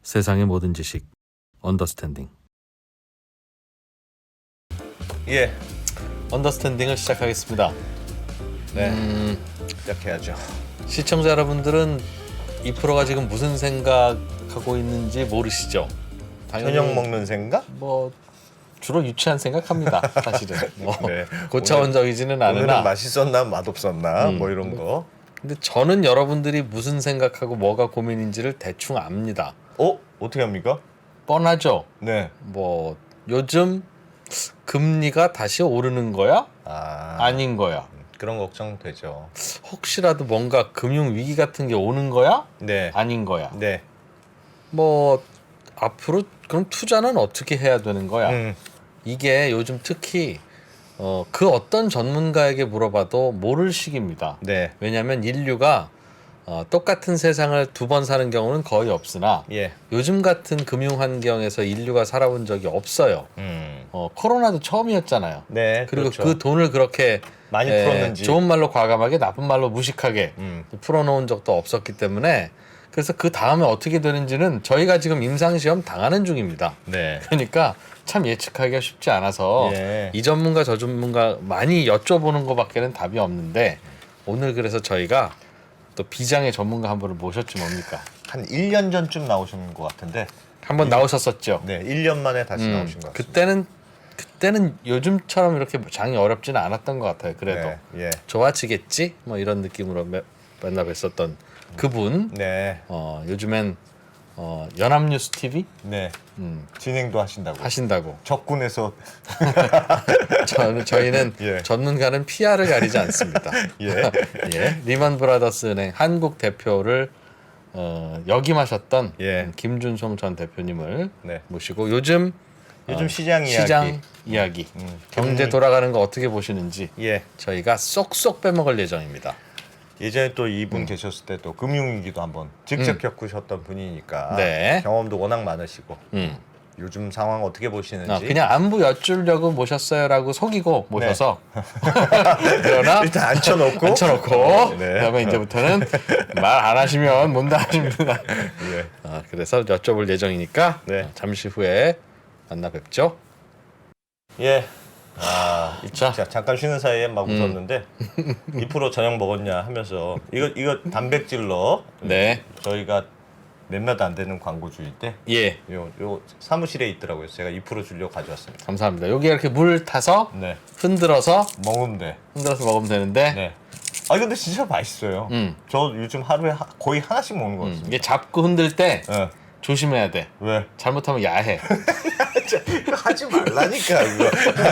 세상의 모든 지식 언더스탠딩. 예, 언더스탠딩을 시작하겠습니다. 네, 시작해야죠. 시청자 여러분들은 이 프로가 지금 무슨 생각하고 있는지 모르시죠? 당연히 저녁 먹는 생각? 뭐 주로 유치한 생각합니다. 사실은 뭐 네. 고차원적이지는 오늘은 않으나. 맛있었나 맛없었나 뭐 이런 거. 근데 저는 여러분들이 무슨 생각하고 뭐가 고민인지를 대충 압니다. 어떻게 합니까? 뻔하죠. 네. 뭐 요즘 금리가 다시 오르는 거야? 아닌 거야? 그런 걱정 되죠. 혹시라도 뭔가 금융 위기 같은 게 오는 거야? 네. 아닌 거야? 네. 뭐 앞으로 그럼 투자는 어떻게 해야 되는 거야? 이게 요즘 특히 그 어떤 전문가에게 물어봐도 모를 시기입니다. 네. 왜냐하면 인류가 똑같은 세상을 두 번 사는 경우는 거의 없으나 예. 요즘 같은 금융 환경에서 인류가 살아본 적이 없어요. 코로나도 처음이었잖아요. 네. 그리고 그렇죠. 그 돈을 그렇게 많이 풀었는지. 좋은 말로 과감하게 나쁜 말로 무식하게 풀어놓은 적도 없었기 때문에 그래서 그 다음에 어떻게 되는지는 저희가 지금 임상시험 당하는 중입니다. 네. 그러니까 참 예측하기가 쉽지 않아서 예. 이 전문가 저 전문가 많이 여쭤보는 것밖에는 답이 없는데 오늘 그래서 저희가 또 비장의 전문가 한 분을 모셨지 뭡니까? 한 1년 전쯤 나오신 것 같은데. 한번 나오셨었죠. 네. 1년 만에 다시 나오신 것 같습니다. 그때는 요즘처럼 이렇게 장이 어렵지는 않았던 것 같아요. 그래도 네. 예. 좋아지겠지? 뭐 이런 느낌으로 맨날 뵀었던 그분. 네. 요즘엔 연합뉴스 TV 네. 진행도 하신다고. 하신다고. 적군에서 저희는 예. 전문가는 PR을 가리지 않습니다. 예. 예, 리먼 브라더스 은행 한국 대표를 역임하셨던 예. 김준성 전 대표님을 네. 모시고 요즘 시장 이야기. 시장 이야기, 경제 돌아가는 거 어떻게 보시는지 예. 저희가 쏙쏙 빼먹을 예정입니다. 예전에 또 이분 계셨을 때 또 금융위기도 한번 직접 겪으셨던 분이니까 네. 경험도 워낙 많으시고 음. 요즘 상황 어떻게 보시는지 그냥 안부 여쭈려고 모셨어요라고 속이고 모셔서 그러나 일단 앉혀놓고 네. 그다음에 이제부터는 말 안 하시면 못 하십니다. 예. 그래서 여쭤볼 예정이니까 네. 잠시 후에 만나 뵙죠. 예. 자. 진짜 잠깐 쉬는 사이에 막 웃었는데 2% 저녁 먹었냐 하면서 이거 단백질러 네. 저희가 몇몇 안 되는 광고주일 때 예. 요 사무실에 있더라고요. 제가 2% 주려고 가져왔습니다. 감사합니다. 여기 이렇게 물 타서 네. 흔들어서 먹으면 돼. 먹으면 되는데 네. 근데 진짜 맛있어요. 저 요즘 하루에 거의 하나씩 먹는 것 같습니다. 이게 잡고 흔들 때 네. 조심해야 돼. 왜? 잘못하면 야해. 하지 말라니까 이거.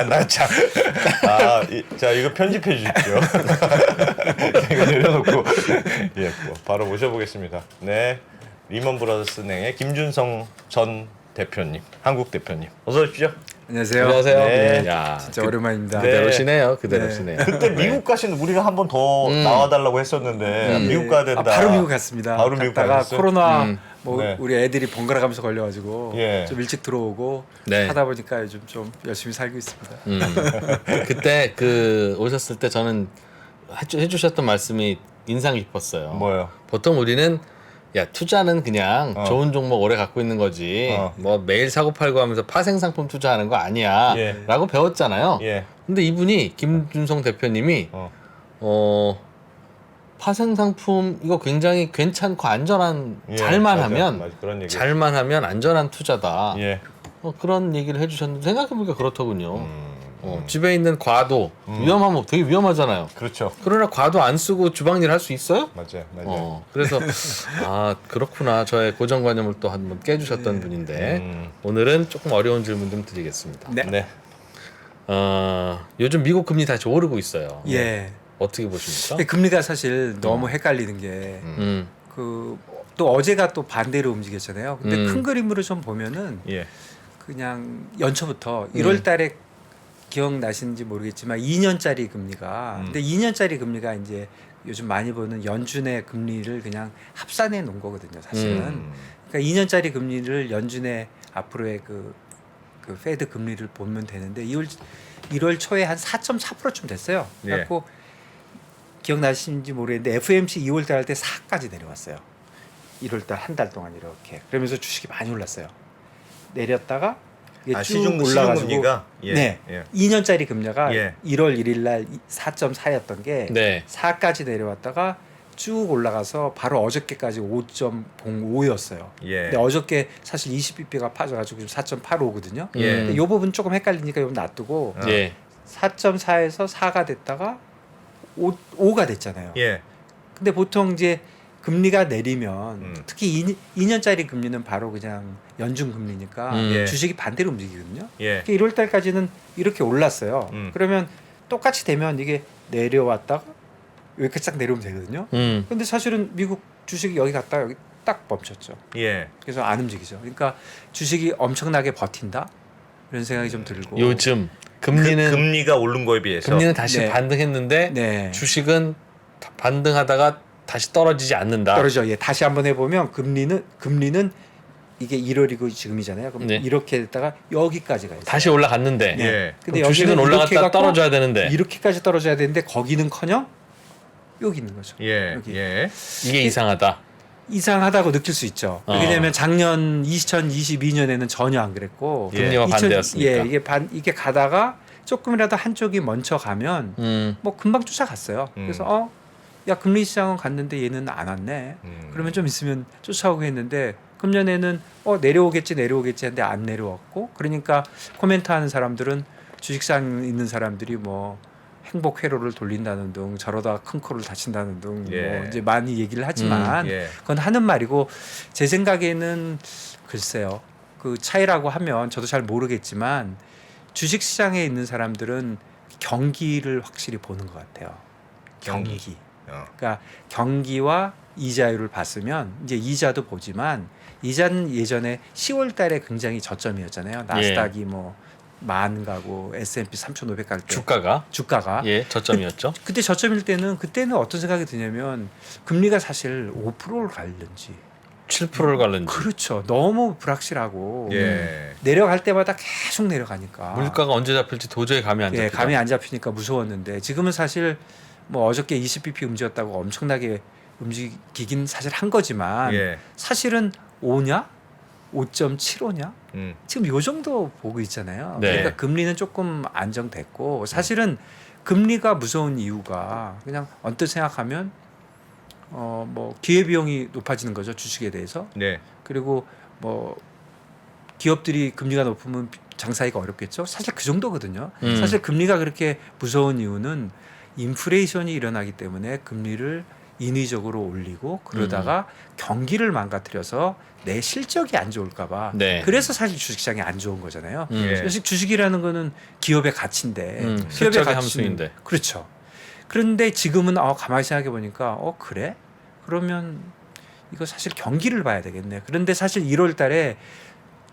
나 참. 자 이거 편집해 주십시오. 이거 내려놓고 뭐 바로 모셔보겠습니다. 네, 리먼 브라더스 은행의 김준성 전 대표님, 한국 대표님, 어서 오십시오. 안녕하세요. 안녕하세요. 네. 야, 진짜 오랜만입니다. 그대로시네요. 네. 그때 미국 가신 우리가 한 번 더 나와달라고 했었는데 미국 가야 된다. 바로 미국 갔습니다. 바로 미국 갔다가 가셨어요? 코로나 뭐 네. 우리 애들이 번갈아가면서 걸려가지고 예. 좀 일찍 들어오고 네. 하다 보니까 요즘 좀 열심히 살고 있습니다. 그때 오셨을 때 저는 해주셨던 말씀이 인상 깊었어요. 뭐요? 보통 우리는 야 투자는 그냥 좋은 종목 오래 갖고 있는 거지 뭐 매일 사고 팔고 하면서 파생 상품 투자하는 거 아니야 예. 라고 배웠잖아요. 예. 근데 이분이 김준성 대표님이 파생 상품 이거 굉장히 괜찮고 안전한 예, 잘만 맞아, 하면 맞아, 그런 얘기. 잘만 하면 안전한 투자다. 예. 그런 얘기를 해주셨는데 생각해보니까 그렇더군요. 집에 있는 과도 위험하면 되게 위험하잖아요. 그렇죠. 그러나 과도 안 쓰고 주방일 할 수 있어요? 맞아요. 그래서 그렇구나. 저의 고정관념을 또 한번 깨주셨던 분인데 오늘은 조금 어려운 질문 좀 드리겠습니다. 네. 네. 요즘 미국 금리 다시 오르고 있어요. 예. 어떻게 보십니까? 근데 금리가 사실 너무 헷갈리는 게 또 어제가 또 반대로 움직였잖아요. 근데 큰 그림으로 좀 보면은 예. 그냥 연초부터 1월달에 기억나시는지 모르겠지만 2년짜리 금리가 근데 2년짜리 금리가 이제 요즘 많이 보는 연준의 금리를 그냥 합산해 놓은 거거든요, 사실은. 그러니까 2년짜리 금리를 연준의 앞으로의 그 페드 금리를 보면 되는데 1월 초에 한 4.4%쯤 됐어요. 그래갖고 기억나시는지 모르겠는데 FMC 2월달 할 때 4까지 내려왔어요. 1월달 한 달 동안 이렇게 그러면서 주식이 많이 올랐어요. 내렸다가 이게 쭉 시중 올라가지고 금리가 예. 네. 예. 2년짜리 금리가 예. 1월 1일 날 4.4였던 게 네. 4까지 내려왔다가 쭉 올라가서 바로 어저께까지 5.05였어요. 예. 근데 어저께 사실 20bp가 빠져가지고 4.85거든요. 예. 근데 이 부분 조금 헷갈리니까 이거 놔두고 예. 4.4에서 4가 됐다가 5가 됐잖아요. 예. 근데 보통 이제 금리가 내리면 특히 2년짜리 금리는 바로 그냥 연중 금리니까 예. 주식이 반대로 움직이거든요. 예. 1월 달까지는 이렇게 올랐어요. 음. 그러면 똑같이 되면 이게 내려왔다가 여기까지 딱 내려오면 되거든요. 근데 사실은 미국 주식이 여기 갔다가 여기 딱 멈췄죠. 예. 그래서 안 움직이죠. 그러니까 주식이 엄청나게 버틴다 이런 생각이 좀 들고 요즘 금리는 금리가 오른 거에 비해서 금리는 다시 네. 반등했는데 네. 주식은 반등하다가 다시 떨어지지 않는다. 떨어져. 예, 다시 한번 해보면 금리는 이게 1월이고 지금이잖아요. 그럼 네. 이렇게 됐다가 여기까지 가요. 다시 올라갔는데 네. 예. 근데 그럼 주식은 여기는 이렇게 올라갔다 갖고 떨어져야 되는데 이렇게까지 떨어져야 되는데 거기는커녕 여기 있는 거죠. 예. 여기. 예. 이게 이상하다. 이상하다고 느낄 수 있죠. 어. 왜냐하면 작년 2022년에는 전혀 안 그랬고 예. 금리와 반대였으니까. 예, 이게 가다가 조금이라도 한쪽이 먼저 가면 뭐 금방 쫓아갔어요. 그래서 야 금리 시장은 갔는데 얘는 안 왔네. 그러면 좀 있으면 쫓아오고 했는데 금년에는 내려오겠지 했는데 안 내려왔고 그러니까 코멘트하는 사람들은 주식시장에 있는 사람들이 뭐 행복 회로를 돌린다는 등 저러다 큰 코를 다친다는 등 예. 뭐 이제 많이 얘기를 하지만 예. 그건 하는 말이고 제 생각에는 글쎄요 그 차이라고 하면 저도 잘 모르겠지만 주식시장에 있는 사람들은 경기를 확실히 보는 것 같아요. 경기. 그러니까 경기와 이자율을 봤으면 이제 이자도 보지만 이자는 예전에 10월 달에 굉장히 저점이었잖아요. 나스닥이 뭐 만 가고 S&P 3,500 갈 때 주가가 예 저점이었죠. 그때 저점일 때는 그때는 어떤 생각이 드냐면 금리가 사실 5%를 갈는지 7%를 갈는지 그렇죠. 너무 불확실하고 예. 내려갈 때마다 계속 내려가니까 물가가 언제 잡힐지 도저히 감이 안 잡히다. 예, 감이 안 잡히니까 무서웠는데 지금은 사실 뭐 어저께 20bp 움직였다고 엄청나게 움직이긴 사실 한 거지만 예. 사실은 5냐? 5.75냐? 음. 지금 요 정도 보고 있잖아요. 네. 그러니까 금리는 조금 안정됐고 사실은 금리가 무서운 이유가 그냥 언뜻 생각하면 뭐 기회 비용이 높아지는 거죠. 주식에 대해서. 네. 그리고 뭐 기업들이 금리가 높으면 장사하기가 어렵겠죠. 사실 그 정도거든요. 사실 금리가 그렇게 무서운 이유는 인플레이션이 일어나기 때문에 금리를 인위적으로 올리고 그러다가 경기를 망가뜨려서 내 실적이 안 좋을까봐. 네. 그래서 사실 주식시장이 안 좋은 거잖아요. 예. 주식이라는 거는 기업의 가치인데 기업의 실적의 가치는 함수인데. 그렇죠. 그런데 지금은 가만히 생각해 보니까 그래? 그러면 이거 사실 경기를 봐야 되겠네. 그런데 사실 1월 달에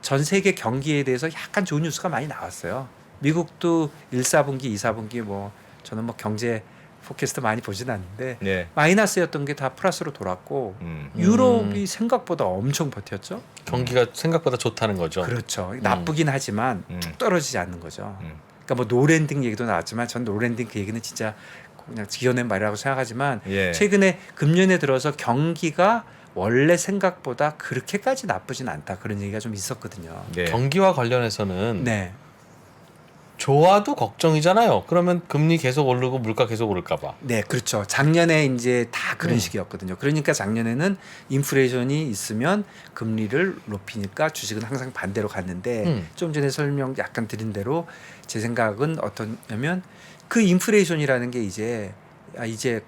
전 세계 경기에 대해서 약간 좋은 뉴스가 많이 나왔어요. 미국도 1, 4분기, 2, 4분기 뭐 저는 뭐 경제 포캐스트 많이 보진 않는데 네. 마이너스였던 게 다 플러스로 돌았고 유럽이 생각보다 엄청 버텼죠. 경기가 생각보다 좋다는 거죠. 그렇죠. 나쁘긴 하지만 쭉 떨어지지 않는 거죠. 그러니까 뭐 노랜딩 얘기도 나왔지만 전 노랜딩 그 얘기는 진짜 그냥 지어낸 말이라고 생각하지만 예. 최근에 금년에 들어서 경기가 원래 생각보다 그렇게까지 나쁘진 않다 그런 얘기가 좀 있었거든요. 네. 경기와 관련해서는 네. 좋아도 걱정이잖아요. 그러면 금리 계속 오르고 물가 계속 오를까봐. 네, 그렇죠. 작년에 이제 다 그런 시기였거든요. 그러니까 작년에는 인플레이션이 있으면 금리를 높이니까 주식은 항상 반대로 갔는데 좀 전에 설명 약간 드린 대로 제 생각은 어떠냐면 그 인플레이션이라는 게 이제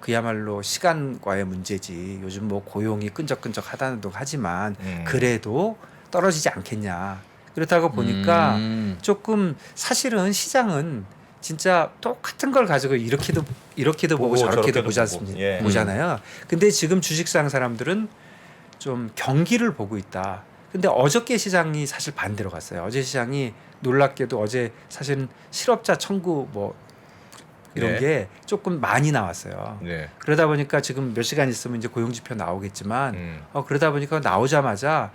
그야말로 시간과의 문제지. 요즘 뭐 고용이 끈적끈적하다는 둥 하지만 그래도 떨어지지 않겠냐. 그렇다고 보니까 조금 사실은 시장은 진짜 똑같은 걸 가지고 이렇게도 보고 저렇게도 보잖아요. 근데 지금 주식시장 사람들은 좀 경기를 보고 있다. 근데 어저께 시장이 사실 반대로 갔어요. 어제 시장이 놀랍게도 어제 사실은 실업자 청구 뭐 이런 게 조금 많이 나왔어요. 네. 그러다 보니까 지금 몇 시간 있으면 이제 고용지표 나오겠지만 그러다 보니까 나오자마자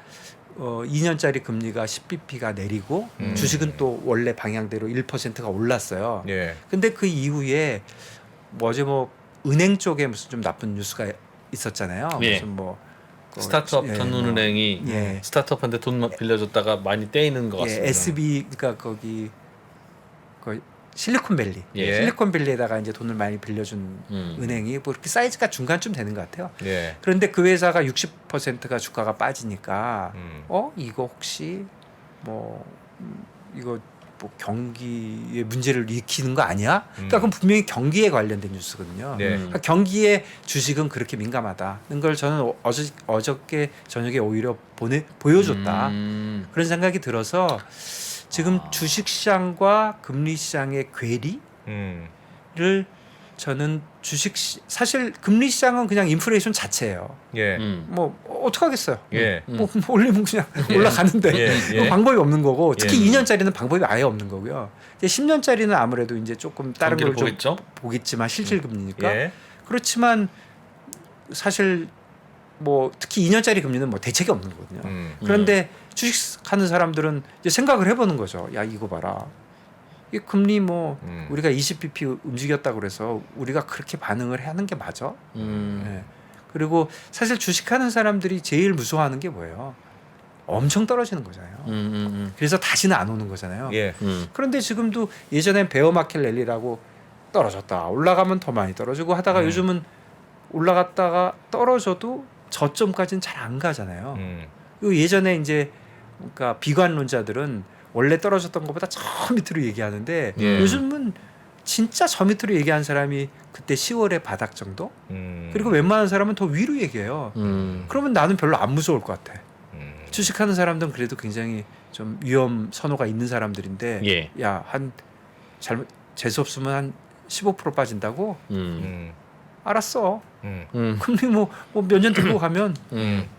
2년짜리 금리가 10bp가 내리고 주식은 또 원래 방향대로 1%가 올랐어요. 예. 근데 그 이후에 어제 뭐 은행 쪽에 무슨 좀 나쁜 뉴스가 있었잖아요. 예. 무슨 뭐 스타트업 전문은행이 예. 스타트업한테 돈 빌려줬다가 많이 떼이는 것 같습니다. SB 그러니까 거기 실리콘밸리, 예. 실리콘밸리에다가 이제 돈을 많이 빌려준 은행이 뭐 이렇게 사이즈가 중간쯤 되는 것 같아요. 예. 그런데 그 회사가 60%가 주가가 빠지니까 이거 혹시 뭐 이거 뭐 경기에 문제를 일으키는 거 아니야? 그러니까 그건 분명히 경기에 관련된 뉴스거든요. 네. 그러니까 경기에 주식은 그렇게 민감하다는 걸 저는 어저께 저녁에 오히려 보여줬다. 그런 생각이 들어서 지금 주식시장과 금리시장의 괴리를 저는 사실 금리시장은 그냥 인플레이션 자체예요. 예. 뭐 어떡하겠어요. 예. 뭐 올리면 그냥 올라가는데 예. 뭐 방법이 없는 거고 특히 예. 2년짜리는 방법이 아예 없는 거고요. 이제 10년짜리는 아무래도 이제 조금 다른 걸 좀 보겠죠? 보겠지만 실질 금리니까 예. 그렇지만 사실 뭐 특히 2년짜리 금리는 뭐 대책이 없는 거거든요. 그런데 주식하는 사람들은 이제 생각을 해보는 거죠. 야 이거 봐라. 이 금리 뭐 우리가 20bp 움직였다고 그래서 우리가 그렇게 반응을 하는 게 맞아? 네. 그리고 사실 주식하는 사람들이 제일 무서워하는 게 뭐예요? 엄청 떨어지는 거잖아요. 그래서 다시는 안 오는 거잖아요. 예. 그런데 지금도 예전엔 베어마켓 랠리라고 떨어졌다 올라가면 더 많이 떨어지고 하다가 요즘은 올라갔다가 떨어져도 저점까지는 잘 안 가잖아요. 그리고 예전에 이제 그러니까 비관론자들은 원래 떨어졌던 것보다 저 밑으로 얘기하는데 예. 요즘은 진짜 저 밑으로 얘기한 사람이 그때 10월에 바닥 정도? 그리고 웬만한 사람은 더 위로 얘기해요. 그러면 나는 별로 안 무서울 것 같아. 주식하는 사람들은 그래도 굉장히 좀 위험 선호가 있는 사람들인데 예. 야, 한 잘못 재수 없으면 한 15% 빠진다고? 알았어. 금리 뭐 몇 년 들고 가면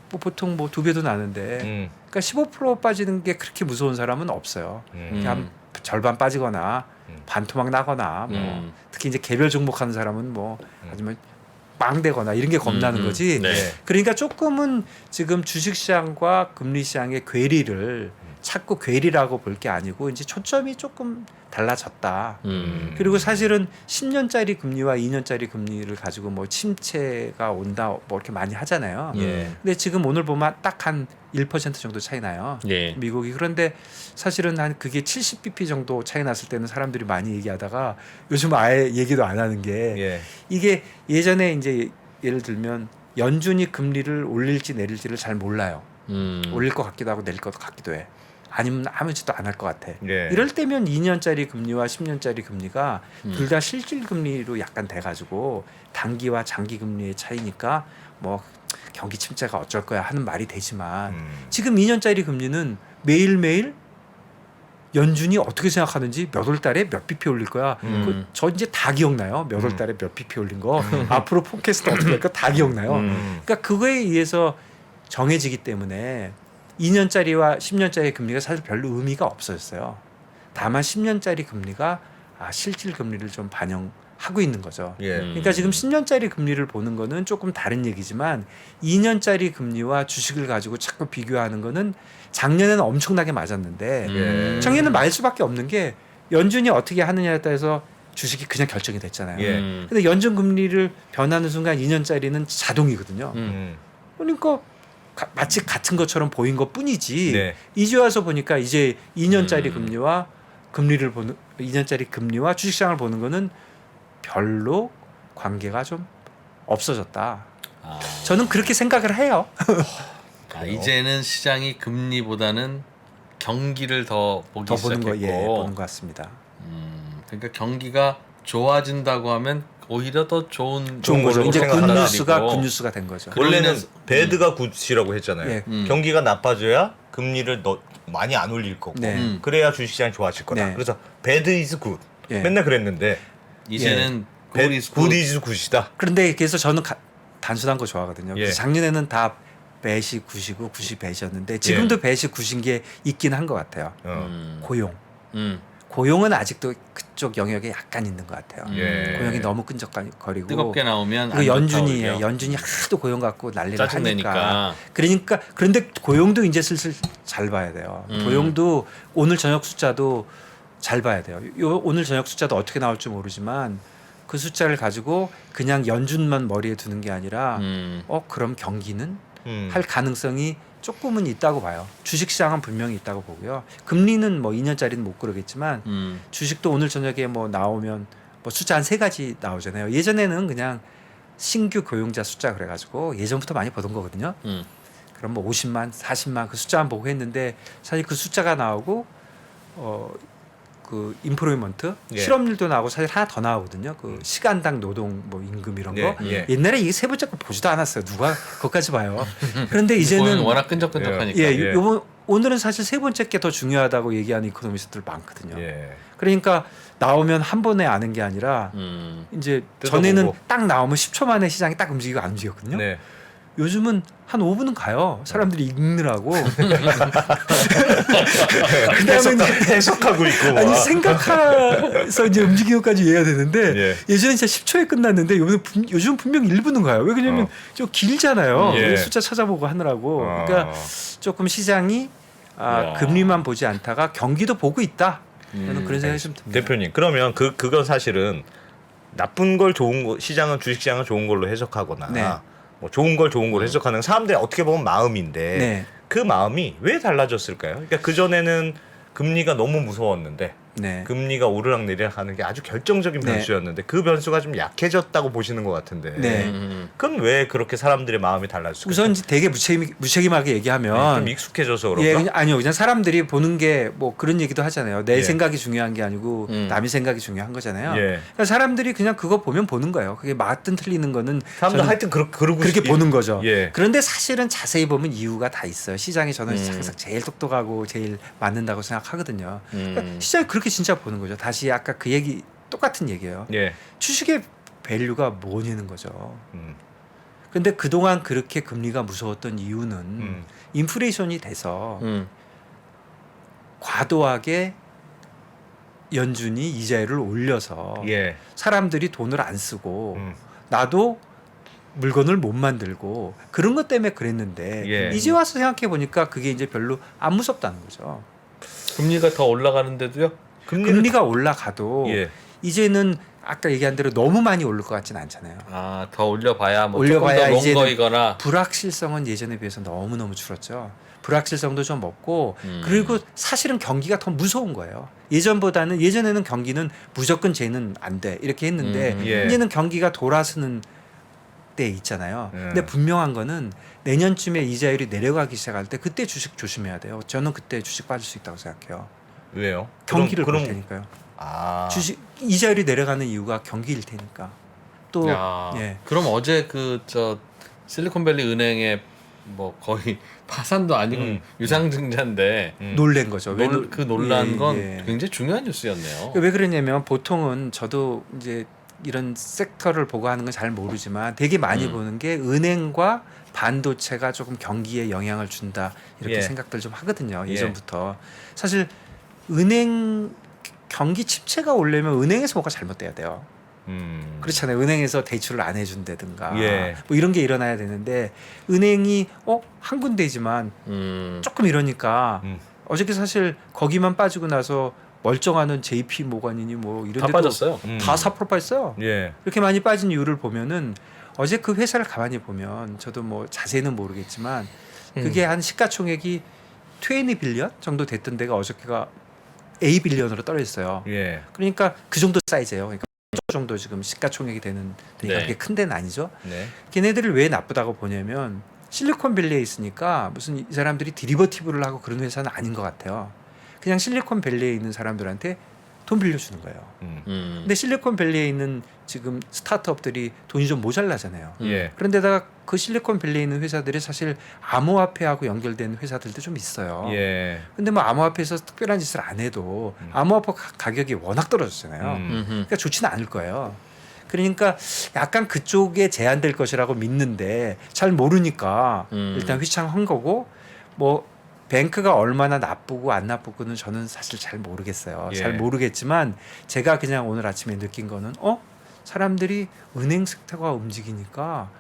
뭐 보통 뭐 2배도 나는데 그러니까 15% 빠지는 게 그렇게 무서운 사람은 없어요. 그냥 절반 빠지거나 반토막 나거나 뭐 특히 이제 개별 종목하는 사람은 뭐 아니면 빵되거나 이런 게 겁나는 거지. 네. 그러니까 조금은 지금 주식시장과 금리시장의 괴리를 자꾸 괴리라고 볼 게 아니고 이제 초점이 조금 달라졌다. 그리고 사실은 10년짜리 금리와 2년짜리 금리를 가지고 뭐 침체가 온다 뭐 이렇게 많이 하잖아요. 예. 근데 지금 오늘 보면 딱 한 1% 정도 차이 나요. 예. 미국이. 그런데 사실은 한 그게 70bp 정도 차이 났을 때는 사람들이 많이 얘기하다가 요즘 아예 얘기도 안 하는 게 예. 이게 예전에 이제 예를 들면 연준이 금리를 올릴지 내릴지를 잘 몰라요. 올릴 것 같기도 하고 내릴 것 같기도 해. 아니면 아무지도 안 할 것 같아. 예. 이럴 때면 2년짜리 금리와 10년짜리 금리가 둘 다 실질 금리로 약간 돼가지고 단기와 장기 금리의 차이니까 뭐 경기 침체가 어쩔 거야 하는 말이 되지만 지금 2년짜리 금리는 매일매일 연준이 어떻게 생각하는지 몇 월 달에 몇 bp 올릴 거야. 저 이제 다 기억나요. 몇 월 달에 몇 bp 올린 거. 앞으로 폼캐스트 어떻게 할까 다 기억나요. 그러니까 그거에 의해서 정해지기 때문에 2년짜리와 10년짜리 금리가 사실 별로 의미가 없어졌어요. 다만 10년짜리 금리가 실질 금리를 좀 반영하고 있는 거죠. 예. 그러니까 지금 10년짜리 금리를 보는 거는 조금 다른 얘기지만 2년짜리 금리와 주식을 가지고 자꾸 비교하는 거는 작년에는 엄청나게 맞았는데 작년에는 맞을 수밖에 없는 게 연준이 어떻게 하느냐에 따라서 주식이 그냥 결정이 됐잖아요. 예. 근데 연준 금리를 변하는 순간 2년짜리는 자동이거든요. 그러니까 마치 같은 것처럼 보인 것 뿐이지. 네. 이제 와서 보니까 이제 2년짜리 금리와 금리를 보는 2년짜리 금리와 주식시장을 보는 거는 별로 관계가 좀 없어졌다. 저는 그렇게 생각을 해요. 이제는 시장이 금리보다는 경기를 더 보기 더 보는 시작했고, 거 보는 것 같습니다. 그러니까 경기가 좋아진다고 하면 오히려 더 좋은 좋은 거죠. 걸로 이제 생각하다 굿뉴스가 된 거죠. 원래는 그러면은- 배드가 굿이라고 했잖아요. 예. 경기가 나빠져야 금리를 많이 안 올릴 거고 네. 그래야 주식시장이 좋아질 거다. 네. 그래서 배드 이즈 굿 예. 맨날 그랬는데 이제는 굿 굿 이즈 굿이다. 그런데 그래서 저는 단순한 거 좋아하거든요. 예. 그래서 작년에는 다 배시 굿이고 굿이 배시였는데 지금도 배시 굿인 게 있긴 한 것 같아요. 고용. 고용은 아직도 그쪽 영역에 약간 있는 것 같아요. 예. 고용이 너무 끈적거리고 뜨겁게 나오면 그리고 안 좋다, 오히려. 연준이 하도 고용 갖고 난리를 짜증내니까. 하니까 그러니까 그런데 고용도 이제 슬슬 잘 봐야 돼요. 고용도 오늘 저녁 숫자도 잘 봐야 돼요. 오늘 저녁 숫자도 어떻게 나올지 모르지만 그 숫자를 가지고 그냥 연준만 머리에 두는 게 아니라 그럼 경기는 할 가능성이 조금은 있다고 봐요. 주식시장은 분명히 있다고 보고요. 금리는 뭐 2년짜리는 못 그러겠지만 주식도 오늘 저녁에 뭐 나오면 뭐 숫자 한 3가지 나오잖아요. 예전에는 그냥 신규 고용자 숫자 그래가지고 예전부터 많이 보던 거거든요. 그럼 뭐 50만, 40만 그 숫자만 보고 했는데 사실 그 숫자가 나오고 그 인프로이먼트 예. 실업률도 나오고 사실 하나 더 나오거든요. 그 시간당 노동 뭐 임금 이런 거. 예. 옛날에 이게 세 번째 거 보지도 않았어요. 누가 그것까지 봐요. 그런데 이제는 이제는 워낙 끈적끈적하니까. 예, 요번 오늘은 사실 세 번째 게 더 중요하다고 얘기하는 이코노미스트들 많거든요. 예. 그러니까 나오면 한 번에 아는 게 아니라 이제 뜯어보고. 전에는 딱 나오면 10초 만에 시장이 딱 움직이고 안 움직였거든요. 네. 요즘은 한 5분은 가요. 사람들이 읽느라고. 그다음에 해석하고 있고 막. 아니 생각해서 이제 움직이기까지 이해가 되는데 예. 예전에 진짜 10초에 끝났는데 요즘 분명 1분은 가요. 왜 그러냐면 좀 길잖아요. 예. 숫자 찾아보고 하느라고. 그러니까 조금 시장이 야. 금리만 보지 않다가 경기도 보고 있다. 저는 그런 생각이 좀 듭니다. 대표님 그러면 그건 사실은 나쁜 걸 좋은 거 시장은 주식시장은 좋은 걸로 해석하거나 네. 뭐 좋은 걸 좋은 걸로 해석하는 사람들의 어떻게 보면 마음인데 네. 그 마음이 왜 달라졌을까요? 그러니까 그 전에는 금리가 너무 무서웠는데 네. 금리가 오르락 내리락 하는 게 아주 결정적인 네. 변수였는데 그 변수가 좀 약해졌다고 보시는 것 같은데 네. 그건 왜 그렇게 사람들의 마음이 달라졌을까요? 우선 이제 되게 무책임하게 얘기하면 좀 익숙해져서 그런가? 예, 아니요. 그냥 사람들이 보는 게 뭐 그런 얘기도 하잖아요. 내 예. 생각이 중요한 게 아니고 남의 생각이 중요한 거잖아요. 예. 그러니까 사람들이 그냥 그거 보면 보는 거예요. 그게 맞든 틀리는 거는 사람들 저는 하여튼 그러고 그렇게 보는 거죠. 예. 그런데 사실은 자세히 보면 이유가 다 있어요. 시장이 저는 음. 항상 제일 똑똑하고 제일 맞는다고 생각하거든요. 그러니까 시장이 그렇게 진짜 보는 거죠. 다시 아까 그 얘기 똑같은 얘기예요. 예. 주식의 밸류가 뭐냐는 거죠. 음. 근데 그동안 그렇게 금리가 무서웠던 이유는 인플레이션이 돼서 과도하게 연준이 이자율을 올려서 예. 사람들이 돈을 안 쓰고 음. 나도 물건을 못 만들고 그런 것 때문에 그랬는데 예. 이제 와서 생각해 보니까 그게 이제 별로 안 무섭다는 거죠. 금리가 더 올라가는데도요? 금리가 올라가도 예. 이제는 아까 얘기한 대로 너무 많이 오를 것 같지는 않잖아요. 아, 더 올려봐야 뭐 올려봐야 조금 더 이제는 롱거이거나. 불확실성은 예전에 비해서 너무너무 줄었죠. 불확실성도 좀 없고 그리고 사실은 경기가 더 무서운 거예요. 예전에는 경기는 무조건 쟤는 안 돼 이렇게 했는데 예. 이제는 경기가 돌아서는 때 있잖아요. 근데 분명한 거는 내년쯤에 이자율이 내려가기 시작할 때 그때 주식 조심해야 돼요. 저는 그때 주식 빠질 수 있다고 생각해요. 왜요? 경기를 볼 그럼 테니까요. 아. 주식 이자율이 내려가는 이유가 경기일 테니까. 또 야, 예. 그럼 어제 그 저 실리콘밸리 은행의 뭐 거의 파산도 아니고 유상증자인데 놀란 거죠. 그 놀란 예, 건 예. 굉장히 중요한 뉴스였네요. 왜 그러냐면 보통은 저도 이제 이런 섹터를 보고 하는 건 잘 모르지만 되게 많이 보는 게 은행과 반도체가 조금 경기에 영향을 준다 이렇게 예. 생각들 좀 하거든요. 예. 예전부터 사실 은행 경기 침체가 오려면 은행에서 뭐가 잘못돼야 돼요. 그렇잖아요. 은행에서 대출을 안 해준다든가 예. 뭐 이런 게 일어나야 되는데 은행이 한 군데지만 조금 이러니까 어저께 사실 거기만 빠지고 나서 멀쩡하는 JP 모건이니 뭐 이런 다 데도 빠졌어요. 다 4% 빠졌어요. 예. 이렇게 많이 빠진 이유를 보면은 어제 그 회사를 가만히 보면 저도 뭐 자세히는 모르겠지만 그게 한 시가총액이 20 빌리언 정도 됐던 데가 어저께가 A 빌리언으로 떨어졌어요. 예. 그러니까 그 정도 사이즈예요. 그러니까 그 정도 지금 시가총액이 되는 데니까 네. 그게 큰 데는 아니죠. 네. 걔네들을 왜 나쁘다고 보냐면 실리콘밸리에 있으니까 무슨 이 사람들이 디리버티브를 하고 그런 회사는 아닌 것 같아요. 그냥 실리콘밸리에 있는 사람들한테 돈 빌려주는 거예요. 근데 실리콘밸리에 있는 지금 스타트업들이 돈이 좀 모자라잖아요. 예. 그런데다가 그 실리콘밸리에 있는 회사들이 사실 암호화폐하고 연결된 회사들도 좀 있어요. 예. 근데 뭐 암호화폐에서 특별한 짓을 안 해도 암호화폐 가격이 워낙 떨어졌잖아요. 그러니까 좋지는 않을 거예요. 그러니까 약간 그쪽에 제한될 것이라고 믿는데 잘 모르니까 일단 휘청한 거고 뭐 뱅크가 얼마나 나쁘고 안 나쁘고는 저는 사실 잘 모르겠어요. 예. 잘 모르겠지만 제가 그냥 오늘 아침에 느낀 거는 사람들이 은행 섹터가 움직이니까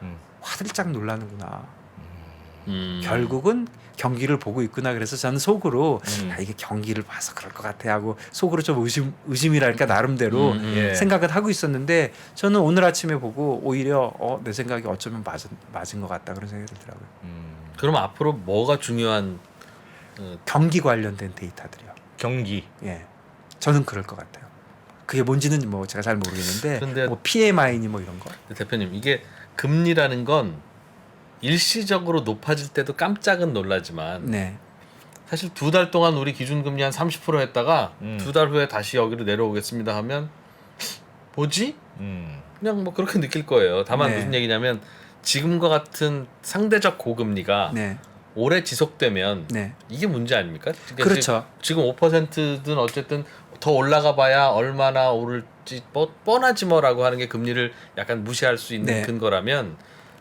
화들짝 놀라는구나. 결국은 경기를 보고 있구나. 그래서 저는 속으로 이게 경기를 봐서 그럴 것 같아 하고 속으로 좀 의심이랄까 나름대로 예. 생각은 하고 있었는데 저는 오늘 아침에 보고 오히려 내 생각이 어쩌면 맞은 것 같다 그런 생각이 들더라고요. 그럼 앞으로 뭐가 중요한 경기 관련된 데이터들이요. 경기. 예, 저는 그럴 것 같아요. 그게 뭔지는 뭐 제가 잘 모르겠는데 근데- 뭐 PMI니 뭐 이런 거. 대표님 이게 금리라는 건 일시적으로 높아질 때도 깜짝은 놀라지만 네, 사실 2달 동안 우리 기준금리 한 30% 했다가 2달 후에 다시 여기로 내려오겠습니다 하면 뭐지? 그냥 뭐 그렇게 느낄 거예요. 다만 네. 무슨 얘기냐면 지금과 같은 상대적 고금리가 네, 오래 지속되면 네, 이게 문제 아닙니까? 그러니까 그렇죠. 지금 5%든 어쨌든 더 올라가 봐야 얼마나 오를지 뻔하지 뭐라고 하는 게 금리를 약간 무시할 수 있는 네. 근거라면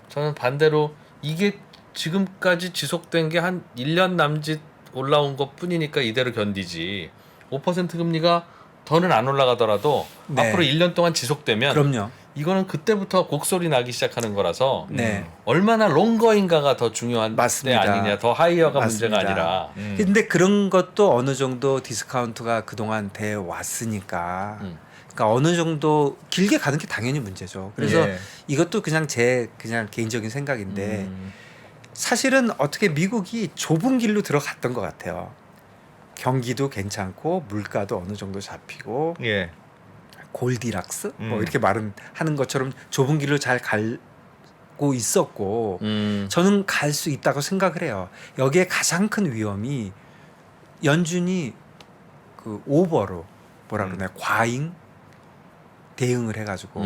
저는 반대로 이게 지금까지 지속된 게 한 1년 남짓 올라온 것 뿐이니까 이대로 견디지 5% 금리가 더는 안 올라가더라도 네. 앞으로 1년 동안 지속되면 그럼요. 이거는 그때부터 곡소리 나기 시작하는 거라서 네. 얼마나 롱거인가가 더 중요한 맞습니다. 때 아니냐 더 하이어가 맞습니다. 문제가 아니라 근데 그런 것도 어느 정도 디스카운트가 그동안 돼 왔으니까 그러니까 어느 정도 길게 가는 게 당연히 문제죠. 그래서 예. 이것도 그냥 제 그냥 개인적인 생각인데 사실은 어떻게 미국이 좁은 길로 들어갔던 것 같아요. 경기도 괜찮고 물가도 어느 정도 잡히고 예. 골디락스 뭐 이렇게 말은 하는 것처럼 좁은 길로 잘 가고 있었고 저는 갈 수 있다고 생각을 해요. 여기에 가장 큰 위험이 연준이 그 오버로 뭐라 그러나요? 과잉 대응을 해가지고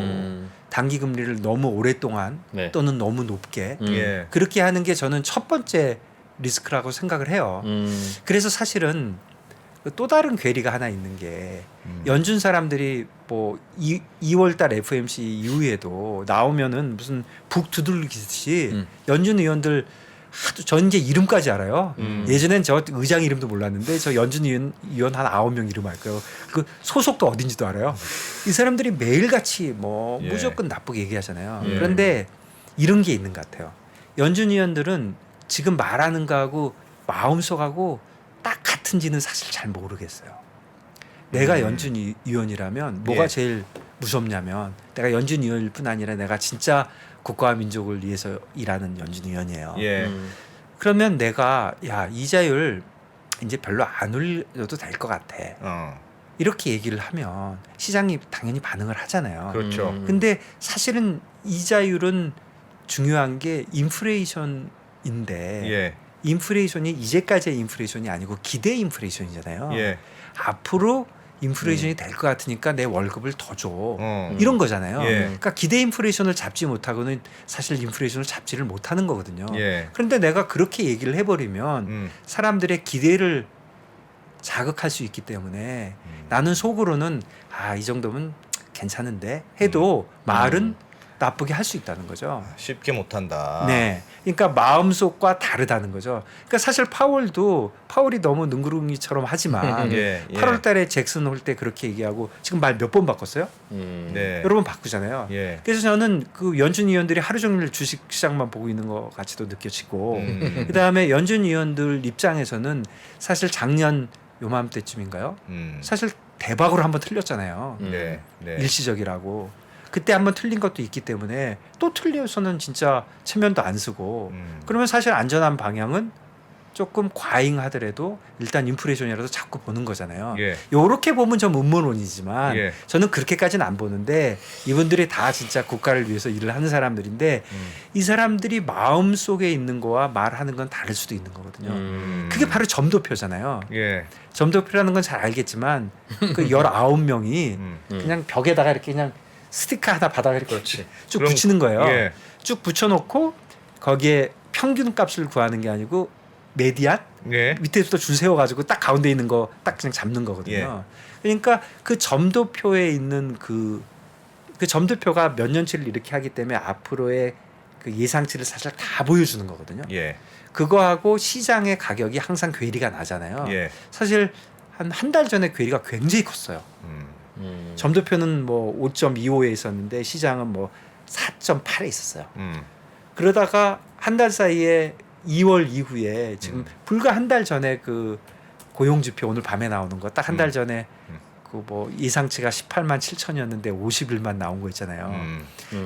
단기 금리를 너무 오랫동안 네. 또는 너무 높게 예. 그렇게 하는 게 저는 첫 번째 리스크라고 생각을 해요. 그래서 사실은 또 다른 괴리가 하나 있는 게 연준 사람들이 뭐 2월달 FOMC 이후에도 나오면은 무슨 북 두들기듯이 연준 의원들 하도 전 이제 이름까지 알아요. 예전엔 저 의장 이름도 몰랐는데 저 연준 의원 한 9명 이름 알고요. 그 소속도 어딘지도 알아요. 이 사람들이 매일같이 뭐 예. 무조건 나쁘게 얘기하잖아요. 예. 그런데 이런 게 있는 것 같아요. 연준 의원들은 지금 말하는 거하고 마음속하고 딱 같은지는 사실 잘 모르겠어요. 내가 연준 의원이라면 뭐가 예. 제일 무섭냐면 내가 연준 의원일 뿐 아니라 내가 진짜 국가와 민족을 위해서 일하는 연준 의원이에요. 예. 그러면 내가 야 이자율 이제 별로 안 올려도 될 것 같아. 이렇게 얘기를 하면 시장이 당연히 반응을 하잖아요. 그렇죠. 근데 사실은 이자율은 중요한 게 인플레이션인데 예. 인플레이션이 이제까지의 인플레이션이 아니고 기대 인플레이션이잖아요. 예. 앞으로 인플레이션이 될 것 같으니까 내 월급을 더 줘. 어. 이런 거잖아요. 예. 그러니까 기대 인플레이션을 잡지 못하고는 사실 인플레이션을 잡지를 못하는 거거든요. 예. 그런데 내가 그렇게 얘기를 해버리면 사람들의 기대를 자극할 수 있기 때문에 나는 속으로는 이 정도면 괜찮은데 해도 말은 나쁘게 할 수 있다는 거죠. 쉽게 못한다. 네, 그러니까 마음속과 다르다는 거죠. 그러니까 사실 파월이 너무 능구렁이처럼 하지만 예, 예. 8월달에 잭슨 홀 때 그렇게 얘기하고 지금 말 몇 번 바꿨어요? 네. 여러 번 바꾸잖아요. 예. 그래서 저는 그 연준 위원들이 하루 종일 주식 시장만 보고 있는 것 같이도 느껴지고 그 다음에 연준 위원들 입장에서는 사실 작년 요맘때쯤인가요? 사실 대박으로 한번 틀렸잖아요. 네. 네. 일시적이라고. 그때 한번 틀린 것도 있기 때문에 또 틀려서는 진짜 체면도 안 쓰고 그러면 사실 안전한 방향은 조금 과잉하더라도 일단 인플레이션이라도 자꾸 보는 거잖아요. 예. 요렇게 보면 좀 음모론이지만 예. 저는 그렇게까지는 안 보는데 이분들이 다 진짜 국가를 위해서 일을 하는 사람들인데 이 사람들이 마음속에 있는 거와 말하는 건 다를 수도 있는 거거든요. 그게 바로 점도표잖아요. 예. 점도표라는 건 잘 알겠지만 그 19명이 그냥 벽에다가 이렇게 그냥 스티커 하나 바닥에 이렇게 그렇지. 쭉 그럼- 붙이는 거예요. 예. 쭉 붙여놓고 거기에 평균 값을 구하는 게 아니고 메디안 예. 밑에부터 줄 세워가지고 딱 가운데 있는 거 딱 그냥 잡는 거거든요. 그러니까 그 점도표에 있는 그 점도표가 몇 년치를 이렇게 하기 때문에 앞으로의 그 예상치를 사실 다 보여주는 거거든요. 예. 그거하고 시장의 가격이 항상 괴리가 나잖아요. 예. 사실 한 달 전에 괴리가 굉장히 컸어요. 점도표는 뭐 5.25에 있었는데 시장은 뭐 4.8에 있었어요. 그러다가 한 달 사이에 2월 이후에 지금 불과 한 달 전에 그 고용 지표 오늘 밤에 나오는 거 딱 한 달 전에 그 뭐 예상치가 18만 7천이었는데 51만 나온 거 있잖아요.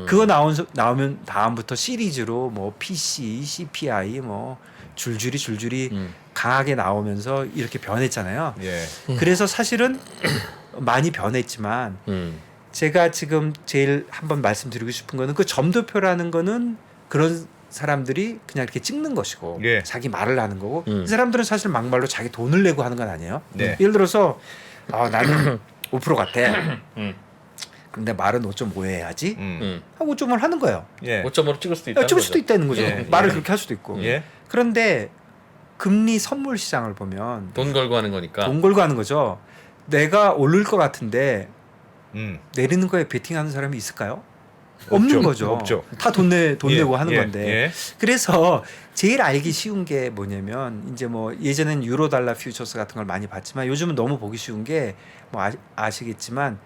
그거 나오면 다음부터 시리즈로 뭐 PC, CPI 뭐 줄줄이 강하게 나오면서 이렇게 변했잖아요. 예. 그래서 사실은 많이 변했지만 제가 지금 제일 한번 말씀드리고 싶은 거는 그 점도표라는 거는 그런 사람들이 그냥 이렇게 찍는 것이고 예. 자기 말을 하는 거고 이 사람들은 사실 막말로 자기 돈을 내고 하는 건 아니에요. 네. 예를 들어서 나는 5% 같아. 근데 말은 5.5 해야지. 하고 5.5를 하는 거예요. 예. 5.5로 찍을 수도 있다. 찍을 수도 있다는 거죠. 예. 말을 예. 그렇게 할 수도 있고. 예. 그런데 금리 선물 시장을 보면 돈 걸고 하는 거니까. 돈 걸고 하는 거죠. 내가 오를 것 같은데 내리는 거에 베팅하는 사람이 있을까요? 없는 거죠. 없죠. 다 돈 예. 내고 하는 예. 건데. 예. 그래서 제일 알기 쉬운 게 뭐냐면 이제 뭐 예전엔 유로 달러 퓨처스 같은 걸 많이 봤지만 요즘은 너무 보기 쉬운 게 뭐 아시겠지만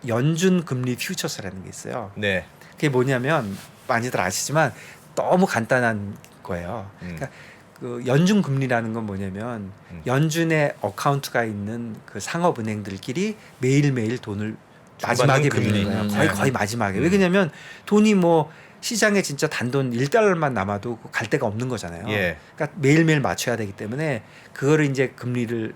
연준 금리 퓨처스라는 게 있어요. 네. 그게 뭐냐면 많이들 아시지만 너무 간단한 거예요. 그러니까 그 연준 금리라는 건 뭐냐면 연준의 어카운트가 있는 그 상업은행들끼리 매일매일 돈을 마지막에 금리. 빌리는 거예요. 거의 마지막에. 왜 그러냐면 돈이 뭐 시장에 진짜 단돈 1달러만 남아도 갈 데가 없는 거잖아요. 예. 그러니까 매일매일 맞춰야 되기 때문에 그거를 이제 금리를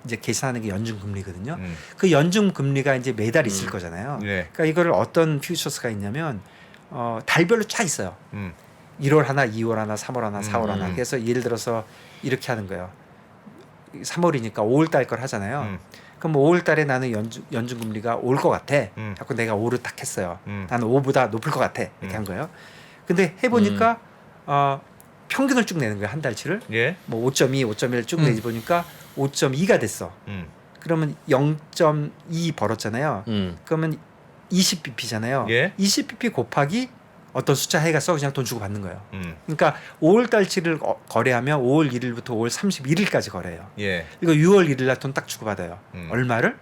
이제 계산하는 게 연준 금리거든요. 그 연준 금리가 이제 매달 있을 거잖아요. 예. 그러니까 이거를 어떤 퓨처스가 있냐면 달별로 쫙 있어요. 1월 하나, 2월 하나, 3월 하나, 4월 하나. 그래서 예를 들어서 이렇게 하는 거예요. 3월이니까 5월 달 걸 하잖아요. 그럼 5월 달에 나는 연준 금리가 올 것 같아. 자꾸 내가 5를 딱 했어요. 나는 5보다 높을 것 같아. 이렇게 한 거예요. 근데 해보니까 평균을 쭉 내는 거예요. 한 달치를. 예. 뭐 5.2, 5.1 쭉 내지 보니까 5.2가 됐어. 그러면 0.2 벌었잖아요. 그러면 20bp잖아요. 예. 20bp 곱하기 어떤 숫자 해가 써 그냥 돈 주고 받는 거예요. 그러니까 5월 달치를 거래하면 5월 1일부터 5월 31일까지 거래해요. 예. 이거 6월 1일 날 돈 딱 주고 받아요. 얼마를?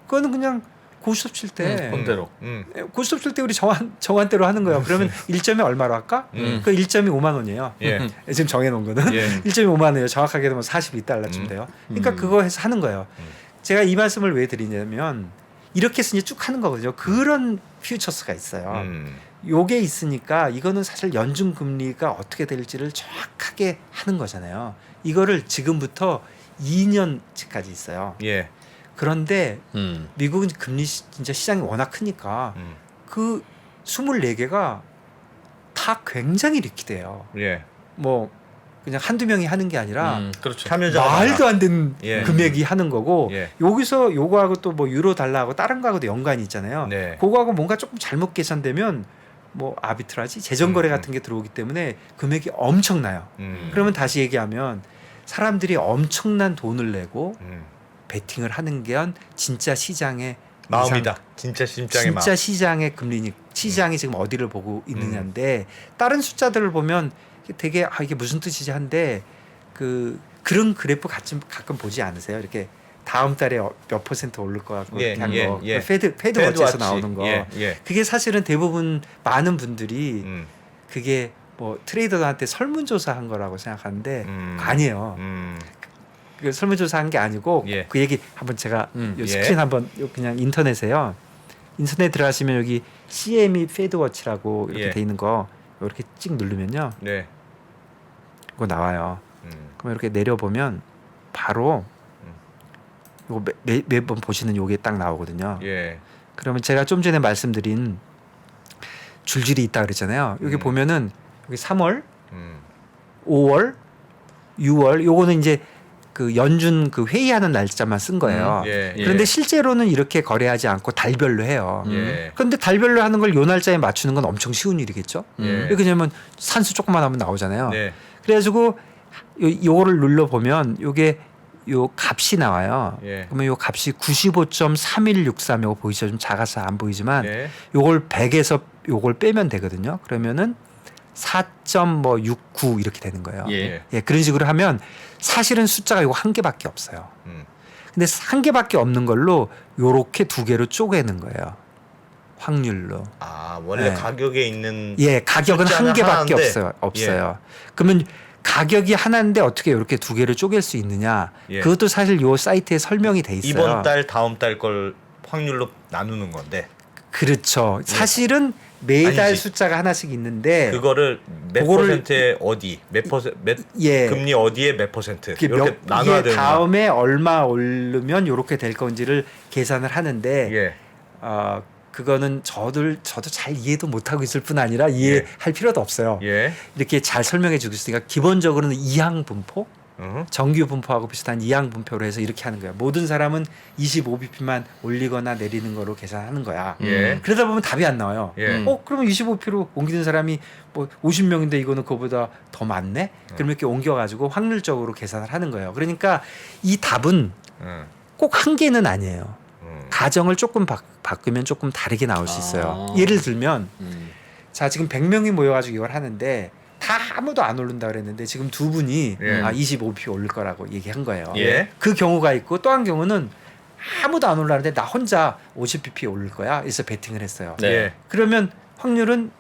그거는 그냥 고스톱 칠 때 본대로. 고스톱 칠 때 우리 정한대로 하는 거예요. 그러면 1점이 얼마로 할까? 그 1점이 5만 원이에요. 예. 지금 정해놓은 거는 예. 1점이 5만 원이에요. 정확하게 되면 42달러쯤 돼요. 그러니까 그거 해서 하는 거예요. 제가 이 말씀을 왜 드리냐면 이렇게 해서 이제 쭉 하는 거거든요. 그런 퓨처스가 있어요. 요게 있으니까 이거는 사실 연준 금리가 어떻게 될지를 정확하게 하는 거잖아요. 이거를 지금부터 2년치까지 있어요. 예. 그런데 미국은 금리 진짜 시장이 워낙 크니까 그 24개가 다 굉장히 리퀴드해요. 예. 뭐 그냥 한두 명이 하는 게 아니라 그렇죠. 참여자가 말도 안 되는 예. 금액이 하는 거고 예. 여기서 요거하고 또 뭐 유로 달러하고 다른 거하고도 연관이 있잖아요. 네. 그거하고 뭔가 조금 잘못 계산되면 뭐 아비트라지 재정거래 같은 게 들어오기 때문에 금액이 엄청나요. 그러면 다시 얘기하면 사람들이 엄청난 돈을 내고 베팅을 하는 게 진짜 시장의 마음이다. 진짜 심장의 마음. 진짜 시장의 금리니 시장이 지금 어디를 보고 있느냐인데 다른 숫자들을 보면 되게 이게 무슨 뜻이지 한데 그런 그래프 가끔 보지 않으세요? 이렇게 다음 달에 몇 %, 오를 것 같고 예, 이렇게 한 예, 거. 예. 페드 워치에서 워치. 나오는 거. 예, 예. 그게 사실은 대부분 많은 분들이 그게 뭐 트레이더들한테 설문조사한 거라고 생각하는데 아니에요. 그 설문조사한 게 아니고 예. 그 얘기 한번 제가 요 예. 스크린 한번 그냥 인터넷에 들어가시면 여기 CME 페드 워치라고 이렇게 예. 돼 있는 거 이렇게 찍 누르면요. 네. 이거 나와요. 그럼 이렇게 내려보면 바로 이거 매번 보시는 요게 딱 나오거든요. 예. 그러면 제가 좀 전에 말씀드린 줄줄이 있다 그랬잖아요. 여기 보면은 여기 3월, 5월, 6월 요거는 이제 그 연준 그 회의하는 날짜만 쓴 거예요. 예. 그런데 실제로는 이렇게 거래하지 않고 달별로 해요. 예. 그런데 달별로 하는 걸 요 날짜에 맞추는 건 엄청 쉬운 일이겠죠. 예. 왜 그러냐면 산수 조금만 하면 나오잖아요. 네. 그래가지고 요거를 눌러 보면 요게 요 값이 나와요. 예. 그러면 요 값이 95.3163 요거 보이죠? 좀 작아서 안 보이지만 예. 요걸 100에서 요걸 빼면 되거든요. 그러면은 4.69 이렇게 되는 거예요. 예. 예, 그런 식으로 하면 사실은 숫자가 요거 한 개밖에 없어요. 근데 한 개밖에 없는 걸로 요렇게 두 개로 쪼개는 거예요. 확률로. 아 원래 네. 가격에 있는 예, 가격은 한 숫자는 개밖에 하나인데, 없어요. 그러면 가격이 하나인데 어떻게 이렇게 두 개를 쪼갤 수 있느냐? 예. 그것도 사실 요 사이트에 설명이 돼 있어요. 이번 달 다음 달 걸 확률로 나누는 건데 그렇죠. 사실은 매달 아니지. 숫자가 하나씩 있는데 그거를 몇 그거를- 퍼센트에 어디 몇 예. 금리 어디에 몇 퍼센트 그게 이렇게 나눠야 이게 되는 거. 다음에 얼마 오르면 이렇게 될 건지를 계산을 하는데 예. 그거는 저도 잘 이해도 못하고 있을 뿐 아니라 이해할 필요도 없어요. 예. 이렇게 잘 설명해 주고 있으니까 기본적으로는 이항 분포, 음. 정규 분포하고 비슷한 이항 분포로 해서 이렇게 하는 거야. 모든 사람은 25bp만 올리거나 내리는 거로 계산하는 거야. 예. 그러다 보면 답이 안 나와요. 예. 그러면 25p로 옮기는 사람이 뭐 50명인데 이거는 그거보다 더 많네? 그럼 이렇게 옮겨가지고 확률적으로 계산을 하는 거예요. 그러니까 이 답은 꼭 한 개는 아니에요. 가정을 조금 바꾸면 조금 다르게 나올 수 있어요. 아. 예를 들면 자 지금 100명이 모여가지고 이걸 하는데 다 아무도 안 오른다 그랬는데 지금 두 분이 예. 25p 오를 거라고 얘기한 거예요. 예. 그 경우가 있고 또 한 경우는 아무도 안 올라는데 나 혼자 50bp 오를 거야. 그래서 베팅을 했어요. 네. 예. 그러면 확률은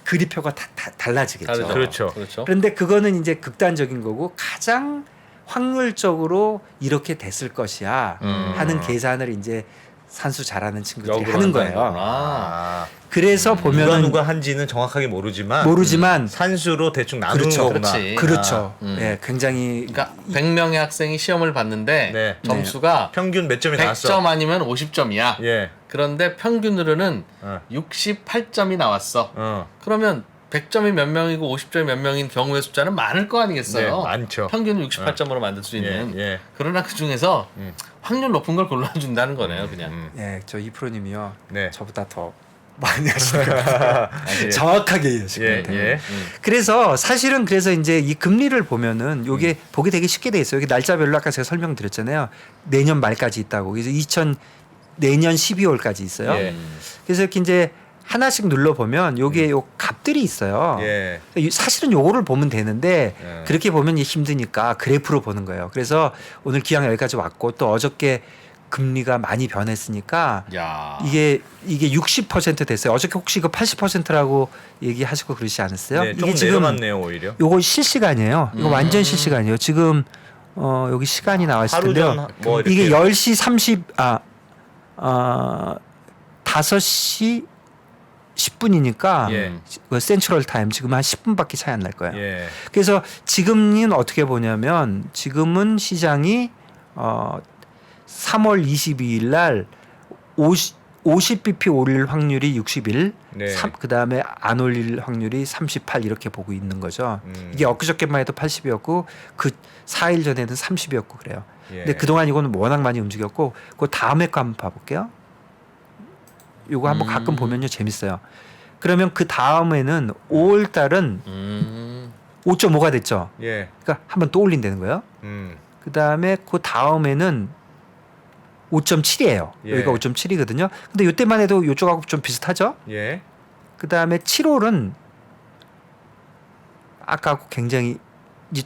그리표가 달라지겠죠. 다르죠. 그렇죠. 그렇죠. 그런데 그거는 이제 극단적인 거고 가장 확률적으로 이렇게 됐을 것이야 하는 계산을 이제 산수 잘하는 친구들이 역으로 하는 한다는 거예요. 거구나. 아. 그래서 누가 보면은 누가 한지는 정확하게 모르지만 모르지만 산수로 대충 나누는 그렇죠. 거구나. 그렇지. 그렇죠. 아, 예, 굉장히 그러니까 100명의 학생이 시험을 봤는데 네. 점수가 평균 몇 점이 100점 나왔어? 아니면 50점이야. 예. 그런데 평균으로는 어. 68점이 나왔어. 어. 그러면 100점이 몇 명이고 50점이 몇 명인 경우의 숫자는 많을 거 아니겠어요. 네, 많죠. 평균을 68점으로 만들 수 있는. 예, 예. 그러나 그 중에서 음. 확률 높은 걸 골라준다는 거네요, 그냥. 예, 저 이프로님이요. 네. 저보다 더 많이 하시는 것 같아요. 예. 정확하게 이해하시는 예, 것 같아요. 예. 그래서 사실은 그래서 이제 이 금리를 보면은 요게 보기 되게 쉽게 돼 있어요. 여기 날짜별로 아까 제가 설명드렸잖아요. 내년 말까지 있다고. 그래서 내년 12월까지 있어요. 예. 그래서 이렇게 이제 하나씩 눌러 보면 요게 요 값들이 있어요. 예. 사실은 요거를 보면 되는데 예. 그렇게 보면 힘드니까 그래프로 보는 거예요. 그래서 오늘 기왕 여기까지 왔고 또 어저께 금리가 많이 변했으니까 야. 이게 60% 됐어요. 어저께 혹시 이거 80%라고 얘기하시고 그러지 않았어요? 네, 조금 이게 지금 내려갔네요, 오히려. 요거 실시간이에요. 이거 완전 실시간이에요. 지금 여기 시간이 나와 있을 하루 텐데요. 전 뭐 이렇게 이게 10시 5시 10분이니까 예. 센트럴 타임 지금 한 10분밖에 차이 안 날 거예요. 예. 그래서 지금은 어떻게 보냐면 지금은 시장이 3월 22일 날 50bp 올릴 확률이 61, 네. 그다음에 안 올릴 확률이 38 이렇게 보고 있는 거죠. 이게 엊그저께만 해도 80이었고 그 4일 전에는 30이었고 그래요. 예. 근데 그동안 이거는 워낙 많이 움직였고 그 다음에 거 한번 봐볼게요. 요거 한번 가끔 보면요 재밌어요. 그러면 그 다음에는 5월 달은 5.5가 됐죠. 예. 그러니까 한번 또 올린다는 거예요. 그 다음에 그 다음에는 5.7이에요. 예. 여기가 5.7이거든요. 근데 이때만 해도 이쪽하고 좀 비슷하죠. 예. 그 다음에 7월은 아까하고 굉장히 이제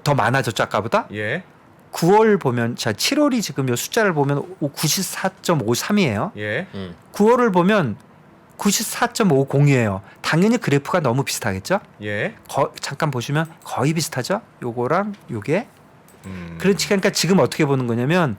더 많아졌죠 아까보다. 예. 9월 보면 자 7월이 지금 요 숫자를 보면 94.53이에요. 예. 9월을 보면 94.50이에요. 당연히 그래프가 너무 비슷하겠죠. 예. 잠깐 보시면 거의 비슷하죠. 요거랑 요게. 음. 그러니까 지금 어떻게 보는 거냐면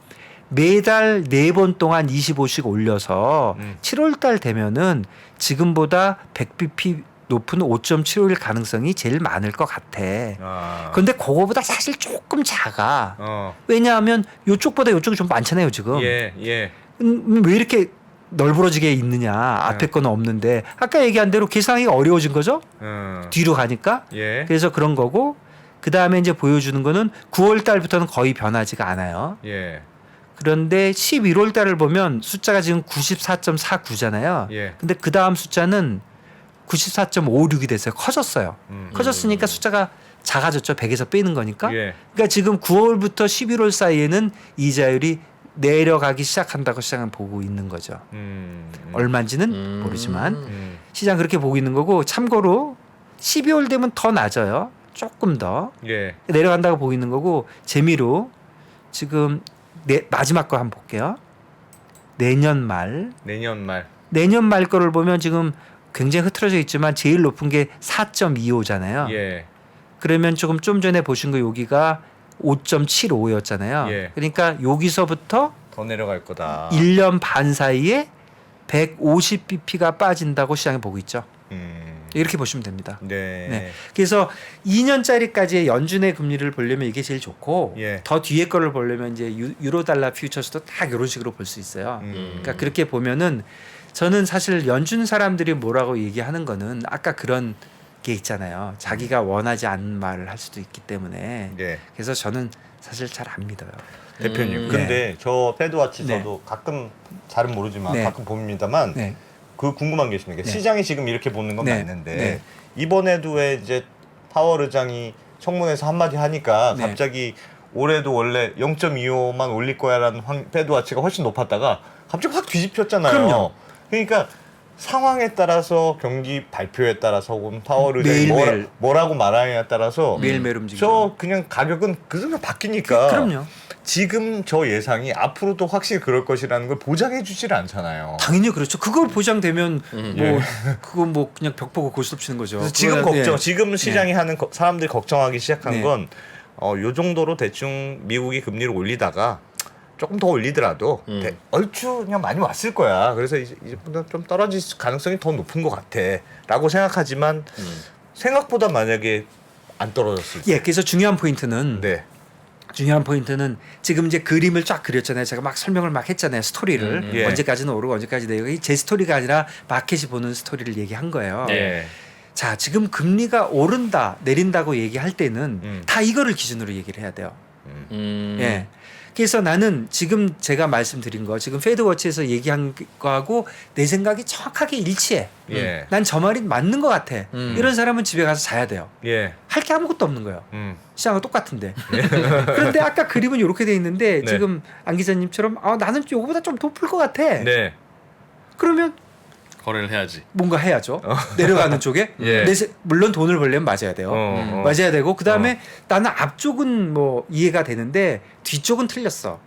매달 4번 동안 25씩 올려서 7월 달 되면은 지금보다 100bp 높은 5.75일 가능성이 제일 많을 것 같아. 아. 그런데 그거보다 사실 조금 작아. 어. 왜냐하면 요쪽보다 요쪽이 좀 많잖아요 지금. 예. 예. 왜 이렇게 널브러지게 있느냐. 앞에 거는 없는데 아까 얘기한 대로 계산하기가 어려워진 거죠. 뒤로 가니까. 예. 그래서 그런 거고 그 다음에 이제 보여주는 거는 9월 달부터는 거의 변하지가 않아요. 예. 그런데 11월 달을 보면 숫자가 지금 94.49잖아요. 예. 근데 그 다음 숫자는 94.56이 됐어요. 커졌어요. 커졌으니까 숫자가 작아졌죠. 100에서 빼는 거니까. 예. 그러니까 지금 9월부터 11월 사이에는 이자율이 내려가기 시작한다고 시장은 보고 있는 거죠. 얼마인지는 모르지만 시장 그렇게 보고 있는 거고 참고로 12월 되면 더 낮아요. 조금 더 예. 내려간다고 보고 있는 거고 재미로 지금 마지막 거 한번 볼게요. 내년 말 내년 말. 내년 말 거를 보면 지금 굉장히 흐트러져 있지만 제일 높은 게 4.25잖아요. 예. 그러면 조금 좀 전에 보신 거 여기가 5.75였잖아요. 예. 그러니까 여기서부터 더 내려갈 거다. 1년 반 사이에 150bp가 빠진다고 시장이 보고 있죠. 이렇게 보시면 됩니다. 네. 네. 그래서 2년짜리까지의 연준의 금리를 보려면 이게 제일 좋고 예. 더 뒤에 거를 보려면 이제 유로 달러 퓨처스도 딱 이런 식으로 볼 수 있어요. 그러니까 그렇게 보면은 저는 사실 연준 사람들이 뭐라고 얘기하는 거는 아까 그런 게 있잖아요. 자기가 원하지 않는 말을 할 수도 있기 때문에 예. 그래서 저는 사실 잘 안 믿어요. 대표님. 음. 근데 저 패드와치 네. 저도 가끔 잘은 모르지만 네. 가끔 봅니다만 네. 그 궁금한 게 있습니다. 네. 시장이 지금 이렇게 보는 건 네. 맞는데 네. 이번에도 왜 이제 파월 의장이 청문회에서 한마디 하니까 네. 갑자기 올해도 원래 0.25만 올릴 거야라는 패드와치가 훨씬 높았다가 갑자기 확 뒤집혔잖아요. 그럼요. 그러니까 상황에 따라서 경기 발표에 따라서 혹은 파월 의장이 매일매일. 뭐라고 말하느냐에 따라서 매일매일 움직이죠. 저 그냥 가격은 그 순간 바뀌니까 그럼요. 지금 저 예상이 앞으로도 확실히 그럴 것이라는 걸 보장해 주질 않잖아요. 당연히 그렇죠. 그걸 보장되면 뭐 예. 그건 뭐 그냥 벽 보고 고스톱 치는 거죠. 그래서 지금 그거는, 걱정, 네. 지금 시장이 하는 사람들이 걱정하기 시작한 네. 건 요 정도로 대충 미국이 금리를 올리다가 조금 더 올리더라도 얼추 그냥 많이 왔을 거야. 그래서 이제보다 좀 떨어질 가능성이 더 높은 것 같아라고 생각하지만 생각보다 만약에 안 떨어졌을 때, 예, 그래서 중요한 포인트는 네, 지금 이제 그림을 쫙 그렸잖아요. 제가 막 설명을 막 했잖아요. 스토리를 예. 언제까지는 오르고 언제까지 내리고 제 스토리가 아니라 마켓이 보는 스토리를 얘기한 거예요. 예. 자, 지금 금리가 오른다 내린다고 얘기할 때는 다 이거를 기준으로 얘기를 해야 돼요. 예. 그래서 나는 지금 제가 말씀드린 거 지금 페드워치에서 얘기한 거하고 내 생각이 정확하게 일치해. 예, 난 저 말이 맞는 것 같아. 이런 사람은 집에 가서 자야 돼요. 예, 할 게 아무것도 없는 거예요. 시장은 똑같은데. 그런데 아까 그림은 이렇게 돼 있는데 네. 지금 안 기자님처럼 나는 요거보다 좀 높을 것 같아. 네, 그러면 거래를 해야지. 뭔가 해야죠. 내려가는 쪽에. 예. 물론 돈을 벌려면 맞아야 돼요. 맞아야 되고 그다음에 나는 앞쪽은 뭐 이해가 되는데 뒤쪽은 틀렸어.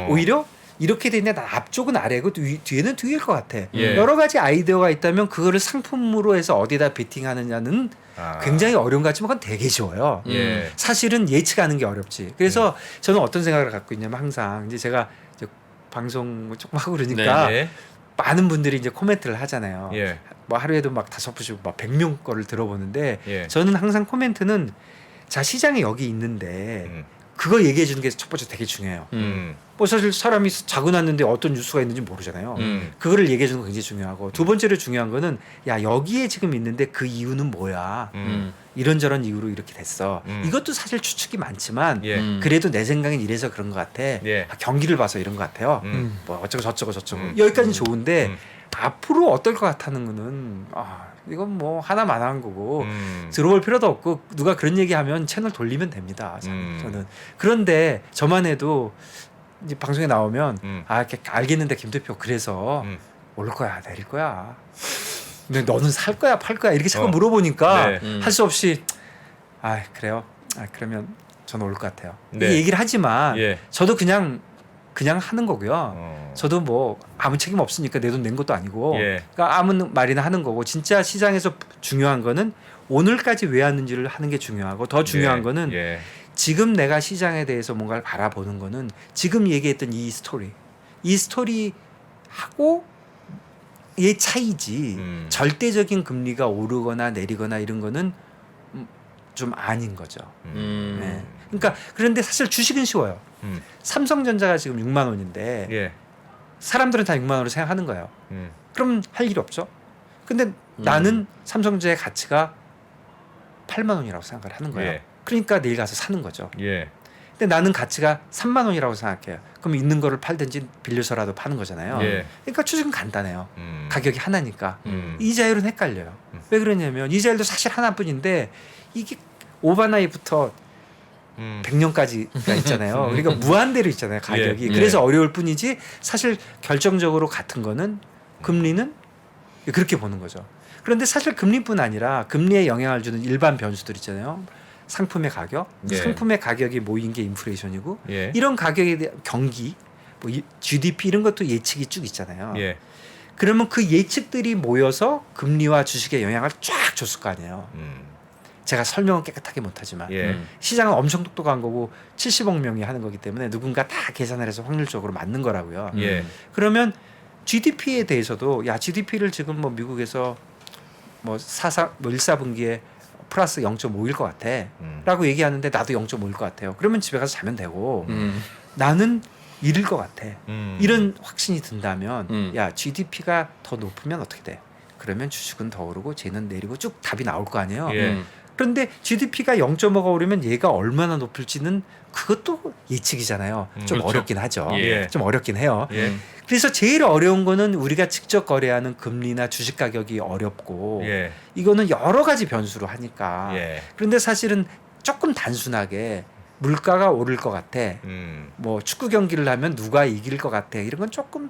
오히려 이렇게 되냐 나 앞쪽은 아래고 뒤에는 뒤일 것 같아. 예. 여러 가지 아이디어가 있다면 그거를 상품으로 해서 어디다 베팅하느냐는 굉장히 어려운 것 같지만 그건 되게 쉬워요. 예, 사실은 예측하는 게 어렵지. 그래서 저는 어떤 생각을 갖고 있냐면 항상 이제 제가 이제 방송 조금 하고 그러니까 네, 많은 분들이 이제 코멘트를 하잖아요. 예, 뭐 하루에도 막 5씩 막 100명 거를 들어보는데 예. 저는 항상 코멘트는 자 시장이 여기 있는데 그거 얘기해 주는 게 첫 번째 되게 중요해요. 뭐 사실 사람이 자고 났는데 어떤 뉴스가 있는지 모르잖아요. 그거를 얘기해 주는 거 굉장히 중요하고 두 번째로 중요한 거는 야 여기에 지금 있는데 그 이유는 뭐야. 이런저런 이유로 이렇게 됐어. 이것도 사실 추측이 많지만 예. 그래도 내 생각엔 이래서 그런 것 같아. 예. 경기를 봐서 이런 것 같아요. 뭐 어쩌고 저쩌고 여기까지는 좋은데 앞으로 어떨 것 같다는 거는 이건 뭐 하나만한 거고 들어볼 필요도 없고 누가 그런 얘기하면 채널 돌리면 됩니다. 저는 그런데 저만 해도 이제 방송에 나오면 알겠는데 김 대표 그래서 오를 거야 내릴 거야. 근데 너는 살 거야 팔 거야 이렇게 자꾸 물어보니까 네. 할 수 없이 그래요. 그러면 저는 올 것 같아요. 네. 이 얘기를 하지만 예. 저도 그냥 하는 거고요. 저도 뭐 아무 책임 없으니까 내 돈 낸 것도 아니고 예. 그러니까 아무 말이나 하는 거고 진짜 시장에서 중요한 거는 오늘까지 왜 왔는지를 하는 게 중요하고 더 중요한 예. 거는 예. 지금 내가 시장에 대해서 뭔가를 바라보는 거는 지금 얘기했던 이 스토리하고 의 차이지 절대적인 금리가 오르거나 내리거나 이런 거는 좀 아닌 거죠. 네. 그러니까 그런데 사실 주식은 쉬워요. 삼성전자가 지금 6만 원인데 예. 사람들은 다 6만 원으로 생각하는 거예요. 그럼 할 일이 없죠. 근데 나는 삼성전자의 가치가 8만 원이라고 생각을 하는 거예요. 예. 그러니까 내일 가서 사는 거죠. 예. 근데 나는 가치가 3만 원이라고 생각해요. 그럼 있는 거를 팔든지 빌려서라도 파는 거잖아요. 예. 그러니까 주식은 간단해요. 가격이 하나니까. 음. 이자율은 헷갈려요. 왜 그러냐면 이자율도 사실 하나뿐인데 이게 오바나이부터 100년까지가 있잖아요. 그러니까 무한대로 있잖아요. 가격이. 예. 그래서 어려울 뿐이지 사실 결정적으로 같은 거는 금리는 그렇게 보는 거죠. 그런데 사실 금리뿐 아니라 금리에 영향을 주는 일반 변수들 있잖아요. 상품의 가격, 예. 상품의 가격이 모인 게 인플레이션이고 예. 이런 가격에 대한 경기, 뭐 GDP 이런 것도 예측이 쭉 있잖아요. 예. 그러면 그 예측들이 모여서 금리와 주식에 영향을 쫙 줬을 거 아니에요. 제가 설명은 깨끗하게 못하지만 예. 시장은 엄청 똑똑한 거고 70억 명이 하는 거기 때문에 누군가 다 계산을 해서 확률적으로 맞는 거라고요. 예. 그러면 GDP에 대해서도 야 GDP를 지금 뭐 미국에서 뭐 1사분기에 플러스 0.5일 것 같아라고 얘기하는데 나도 0.5일 것 같아요. 그러면 집에 가서 자면 되고 나는 1일 것 같아. 이런 확신이 든다면 야 GDP가 더 높으면 어떻게 돼? 그러면 주식은 더 오르고 쟤는 내리고 쭉 답이 나올 거 아니에요. 예. 그런데 GDP가 0.5가 오르면 얘가 얼마나 높을지는 그것도 예측이잖아요. 좀 그렇죠. 어렵긴 하죠. 예. 좀 어렵긴 해요. 예. 그래서 제일 어려운 거는 우리가 직접 거래하는 금리나 주식 가격이 어렵고 예. 이거는 여러 가지 변수로 하니까. 예. 그런데 사실은 조금 단순하게 물가가 오를 것 같아. 뭐 축구 경기를 하면 누가 이길 것 같아. 이런 건 조금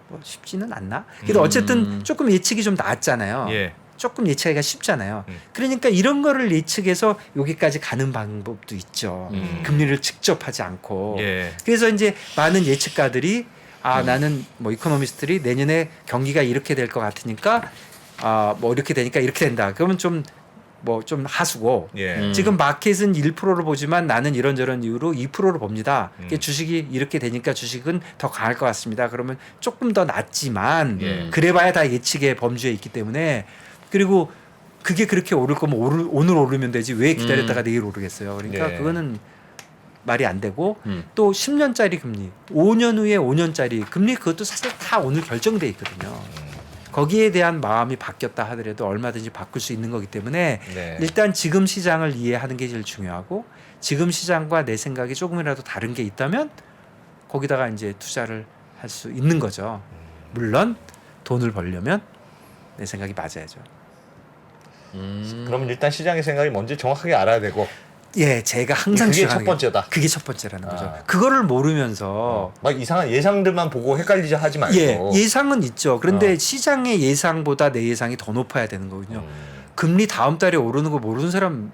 뭐 쉽지는 않나? 그래도 어쨌든 조금 예측이 좀 나았잖아요. 예. 조금 예측하기가 쉽잖아요. 그러니까 이런 거를 예측해서 여기까지 가는 방법도 있죠. 금리를 직접 하지 않고. 예. 그래서 이제 많은 예측가들이 나는 뭐 이코노미스트들이 내년에 경기가 이렇게 될 것 같으니까 뭐 이렇게 되니까 이렇게 된다. 그러면 좀 뭐 좀 하수고 예. 지금 마켓은 1%로 보지만 나는 이런저런 이유로 2%로 봅니다. 주식이 이렇게 되니까 주식은 더 강할 것 같습니다. 그러면 조금 더 낮지만 예. 그래봐야 다 예측의 범주에 있기 때문에 그리고 그게 그렇게 오를 거면 오늘 오르면 되지 왜 기다렸다가 내일 오르겠어요. 그러니까 예. 그거는 말이 안 되고 또 10년짜리 금리 5년 후에 5년짜리 금리 그것도 사실 다 오늘 결정돼 있거든요. 거기에 대한 마음이 바뀌었다 하더라도 얼마든지 바꿀 수 있는 거기 때문에 네. 일단 지금 시장을 이해하는 게 제일 중요하고 지금 시장과 내 생각이 조금이라도 다른 게 있다면 거기다가 이제 투자를 할 수 있는 거죠. 물론 돈을 벌려면 내 생각이 맞아야죠. 그러면 일단 시장의 생각이 뭔지 정확하게 알아야 되고 예, 제가 항상 그게 주장하는 첫 번째다. 그게 첫 번째라는 거죠. 아. 그거를 모르면서 막 이상한 예상들만 보고 헷갈리지 하지 말고. 예상은 있죠. 그런데 시장의 예상보다 내 예상이 더 높아야 되는 거거든요. 금리 다음 달에 오르는 거 모르는 사람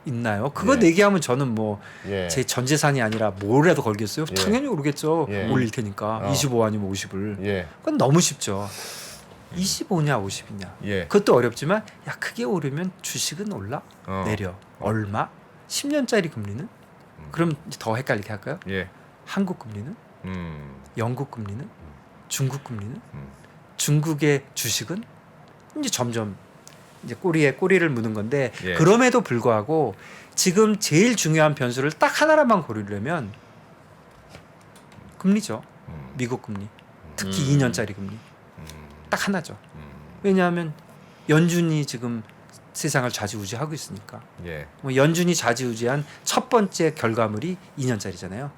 있나요? 그거 예. 내기하면 저는 뭐 제 예. 전 재산이 아니라 뭐라도 걸겠어요? 예. 당연히 오르겠죠. 예. 올릴 테니까 25 아니면 50을. 예. 그건 너무 쉽죠. 25냐 50이냐. 예. 그것도 어렵지만 야 크게 오르면 주식은 올라 어. 내려 얼마? 10년짜리 금리는? 그럼 이제 더 헷갈리게 할까요? 예. 한국 금리는? 영국 금리는? 중국 금리는? 음. 중국의 주식은? 이제 점점 이제 꼬리에 꼬리를 무는 건데 예. 그럼에도 불구하고 지금 제일 중요한 변수를 딱 하나만 고르려면 금리죠. 미국 금리. 특히 2년짜리 금리. 딱 하나죠. 왜냐하면 연준이 지금 세상을 좌지우지하고 있으니까. 예. 뭐 연준이 좌지우지한 첫 번째 결과물이 2년짜리잖아요.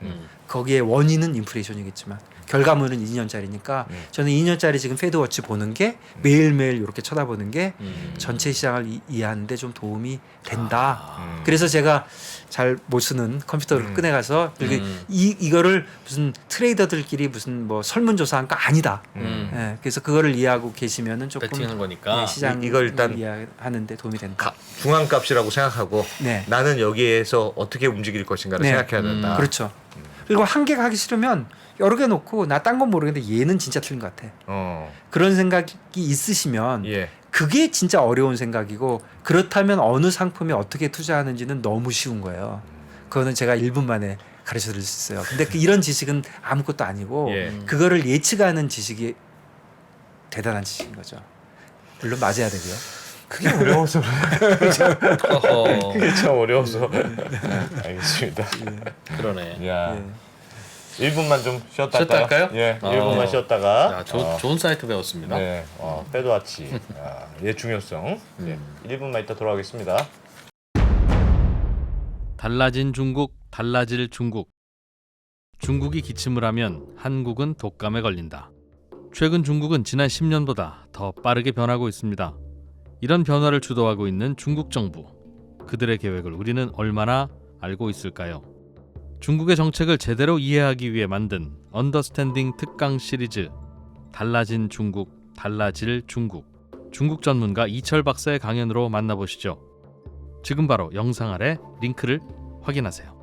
거기에 원인은 인플레이션이겠지만 결과물은 2년짜리니까 저는 2년짜리 지금 패드워치 보는 게 매일매일 이렇게 쳐다보는 게 전체 시장을 이해하는 데 좀 도움이 된다. 그래서 제가 잘 못 쓰는 컴퓨터를 꺼내가서 이거를 무슨 트레이더들끼리 무슨 뭐 설문조사한 거 아니다. 예, 그래서 그거를 이해하고 계시면은 조금 배팅하는 거니까. 네, 시장 이걸 일단 이해하는 데 도움이 된다. 중앙값이라고 생각하고 네. 나는 여기에서 어떻게 움직일 것인가를 네. 생각해야 된다. 그렇죠. 그리고 한 개가 하기 싫으면 여러 개 놓고 나 딴 건 모르겠는데 얘는 진짜 틀린 것 같아. 그런 생각이 있으시면 예. 그게 진짜 어려운 생각이고 그렇다면 어느 상품에 어떻게 투자하는지는 너무 쉬운 거예요. 그거는 제가 1분 만에 가르쳐 드릴 수 있어요. 근데 이런 지식은 아무것도 아니고 예. 그거를 예측하는 지식이 대단한 지식인 거죠. 물론 맞아야 되고요. 그게 어려워서 어허, 그게 참 어려워서. 알겠습니다. 그러네. 야. 예. 1분만 좀 쉬었다 쉬었다 할까요? 할까요? 예. 어. 1분만 쉬었다가. 야, 좋은 사이트 배웠습니다. 네. 패드와치. 얘 중요성. 예. 1분만 있다 돌아가겠습니다. 달라진 중국, 달라질 중국. 중국이 기침을 하면 한국은 독감에 걸린다. 최근 중국은 지난 10년보다 더 빠르게 변하고 있습니다. 이런 변화를 주도하고 있는 중국 정부. 그들의 계획을 우리는 얼마나 알고 있을까요? 중국의 정책을 제대로 이해하기 위해 만든 언더스탠딩 특강 시리즈 달라진 중국, 달라질 중국. 중국 전문가 이철 박사의 강연으로 만나보시죠. 지금 바로 영상 아래 링크를 확인하세요.